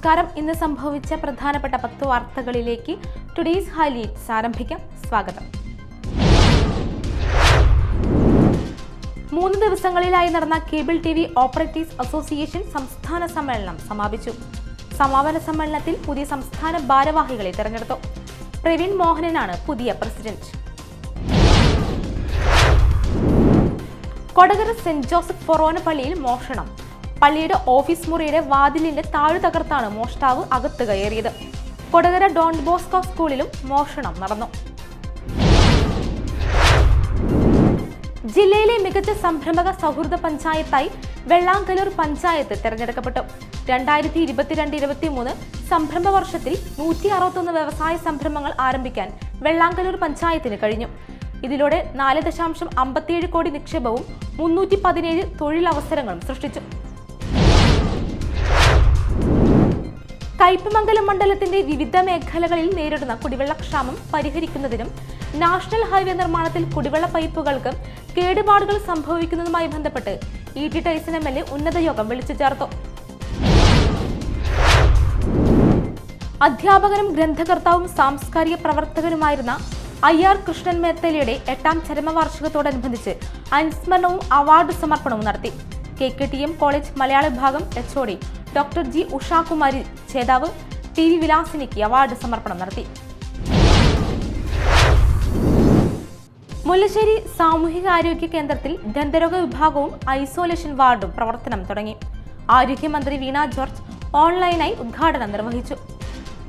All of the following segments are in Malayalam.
നമസ്കാരം. ഇന്ന് സംഭവിച്ച പ്രധാനപ്പെട്ട 10 വാർത്തകളിലേക്ക് ടുഡേയ്സ് ഹൈലൈറ്റ്സ് ആരംഭിക്കാം. സ്വാഗതം. 3 ദിവസങ്ങളിലായി നടന്ന കേബിൾ ടിവി ഓപ്പറേറ്റേഴ്സ് അസോസിയേഷൻ സംസ്ഥാന സമ്മേളനം സമാപിച്ചു. സമാപന സമ്മേളനത്തിൽ പുതിയ സംസ്ഥാന ഭാരവാഹികളെ തെരഞ്ഞെടുത്തു. പ്രവീൺ മോഹനനാണ് പുതിയ പ്രസിഡന്റ്. കൊടകര സെന്റ് ജോസഫ് ഫൊറോന പള്ളിയിൽ മോഷണം. പള്ളിയുടെ ഓഫീസ് മുറിയുടെ വാതിലിന്റെ താഴ് തകർത്താണ് മോഷ്ടാവ് അകത്ത് കയറിയത്. കൊടകര ഡോൺ ബോസ്കോ സ്കൂളിലും മോഷണം നടന്നു. ജില്ലയിലെ മികച്ച സംരംഭക സൗഹൃദ പഞ്ചായത്തായി വെള്ളാങ്കല്ലൂർ പഞ്ചായത്ത് തെരഞ്ഞെടുക്കപ്പെട്ടു. 2022-23 സംരംഭ വർഷത്തിൽ 161 വ്യവസായ സംരംഭങ്ങൾ ആരംഭിക്കാൻ വെള്ളാങ്കല്ലൂർ പഞ്ചായത്തിന് കഴിഞ്ഞു. ഇതിലൂടെ 4.57 കോടി നിക്ഷേപവും 317 തൊഴിലവസരങ്ങളും സൃഷ്ടിച്ചു. കയ്പമംഗലം മണ്ഡലത്തിന്റെ വിവിധ മേഖലകളിൽ നേരിടുന്ന കുടിവെള്ളക്ഷാമം പരിഹരിക്കുന്നതിനും നാഷണൽ ഹൈവേ നിർമ്മാണത്തിൽ കുടിവെള്ള പൈപ്പുകൾക്ക് കേടുപാടുകൾ സംഭവിക്കുന്നതുമായി ബന്ധപ്പെട്ട് ഇ.ടി. ടൈസൺ MLA ഉന്നത യോഗം വിളിച്ചു ചേർത്തു. അധ്യാപകനും ഗ്രന്ഥകർത്താവും സാംസ്കാരിക പ്രവർത്തകനുമായിരുന്ന IR കൃഷ്ണൻ മേത്തലയുടെ 8ാം ചരമവാർഷികത്തോടനുബന്ധിച്ച് അനുസ്മരണവും അവാർഡ് സമർപ്പണവും നടത്തി. KKTM കോളേജ് മലയാള വിഭാഗം HOD ഡോക്ടർ G. ഉഷാകുമാരി ജേതാവ് TV വിലാസിനിക്ക് അവാർഡ് സമർപ്പണം നടത്തി. മുല്ലശ്ശേരി സാമൂഹികാരോഗ്യ കേന്ദ്രത്തിൽ ദന്തരോഗ വിഭാഗവും ഐസോലേഷൻ വാർഡും പ്രവർത്തനം തുടങ്ങി. ആരോഗ്യമന്ത്രി വീണ ജോർജ് ഓൺലൈനായി ഉദ്ഘാടനം നിർവഹിച്ചു.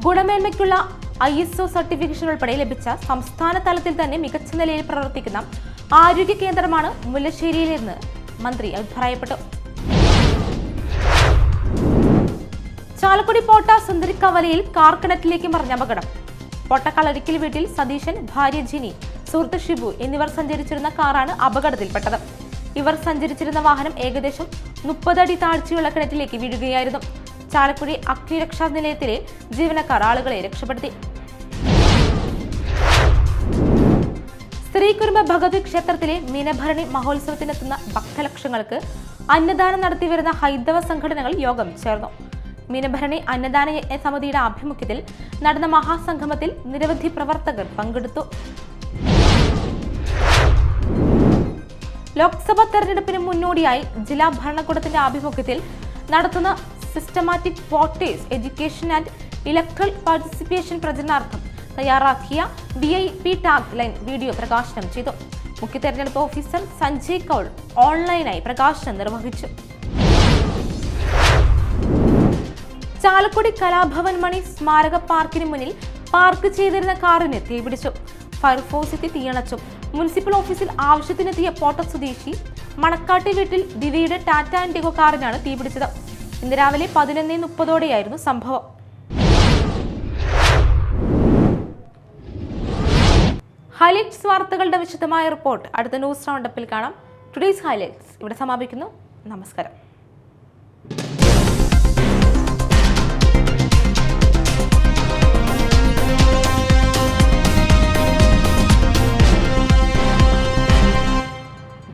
ഗുണമേന്മയ്ക്കുള്ള ISO സർട്ടിഫിക്കേഷൻ ഉൾപ്പെടെ ലഭിച്ച സംസ്ഥാന തലത്തിൽ തന്നെ മികച്ച നിലയിൽ പ്രവർത്തിക്കുന്ന ആരോഗ്യ കേന്ദ്രമാണ് മുല്ലശ്ശേരിയിലെന്ന് മന്ത്രി അഭിപ്രായപ്പെട്ടു. ചാലക്കുടി പോട്ട സുന്ദരിക്കവലയിൽ കാർ കിണറ്റിലേക്ക് മറിഞ്ഞ അപകടം. പൊട്ടക്കളരിക്കൽ വീട്ടിൽ സതീശൻ, ഭാര്യ ജിനി, സുഹൃത്ത് ഷിബു എന്നിവർ സഞ്ചരിച്ചിരുന്ന കാറാണ് അപകടത്തിൽപ്പെട്ടത്. ഇവർ സഞ്ചരിച്ചിരുന്ന വാഹനം ഏകദേശം 30 അടി താഴ്ചയുള്ള കിണറ്റിലേക്ക് വീഴുകയായിരുന്നു. ചാലക്കുടി അഗ്നിരക്ഷാ നിലയത്തിലെ ജീവനക്കാർ ആളുകളെ രക്ഷപ്പെടുത്തി. ശ്രീകുരുമ്പ ഭഗവതി ക്ഷേത്രത്തിലെ മീനഭരണി മഹോത്സവത്തിനെത്തുന്ന ഭക്തലക്ഷങ്ങൾക്ക് അന്നദാനം നടത്തിവരുന്ന ഹൈന്ദവ സംഘടനകൾ യോഗം ചേർന്നു. മീനഭരണി അന്നദാന യജ്ഞ സമിതിയുടെ ആഭിമുഖ്യത്തിൽ നടന്ന മഹാസംഗമത്തിൽ നിരവധി പ്രവർത്തകർ പങ്കെടുത്തു. ലോക്സഭാ തെരഞ്ഞെടുപ്പിന് മുന്നോടിയായി ജില്ലാ ഭരണകൂടത്തിന്റെ ആഭിമുഖ്യത്തിൽ നടത്തുന്ന systematic voters education and electoral participation പ്രചരണാർത്ഥം തയ്യാറാക്കിയ VIP ടാഗ് ലൈൻ വീഡിയോ പ്രകാശനം ചെയ്തു. മുഖ്യ തെരഞ്ഞെടുപ്പ് ഓഫീസർ സഞ്ജയ് കൗൾ ഓൺലൈനായി പ്രകാശനം നിർവഹിച്ചു. ചാലക്കുടി കലാഭവൻ മണി സ്മാരക പാർക്കിന് മുന്നിൽ പാർക്ക് ചെയ്തിരുന്ന കാറിന് തീപിടിച്ചു. ഫയർഫോഴ്സ് എത്തി തീയണച്ചു. മുനിസിപ്പൽ ഓഫീസിൽ ആവശ്യത്തിനെത്തിയ പോട്ട സ്വദേശി മണക്കാട്ടി വീട്ടിൽ ദിവ്യയുടെ ടാറ്റ ഇൻഡിഗോ കാറിനാണ് തീപിടിച്ചത്. ഇന്ന് രാവിലെ 11:30 സംഭവം. ഹൈലൈറ്റ്സ് വാർത്തകളുടെ വിശദമായ റിപ്പോർട്ട് അടുത്ത ന്യൂസ് റൗണ്ടപ്പിൽ കാണാം. ടുഡേയ്സ് ഹൈലൈറ്റ്സ് ഇവിടെ സമാപിക്കുന്നു. നമസ്കാരം.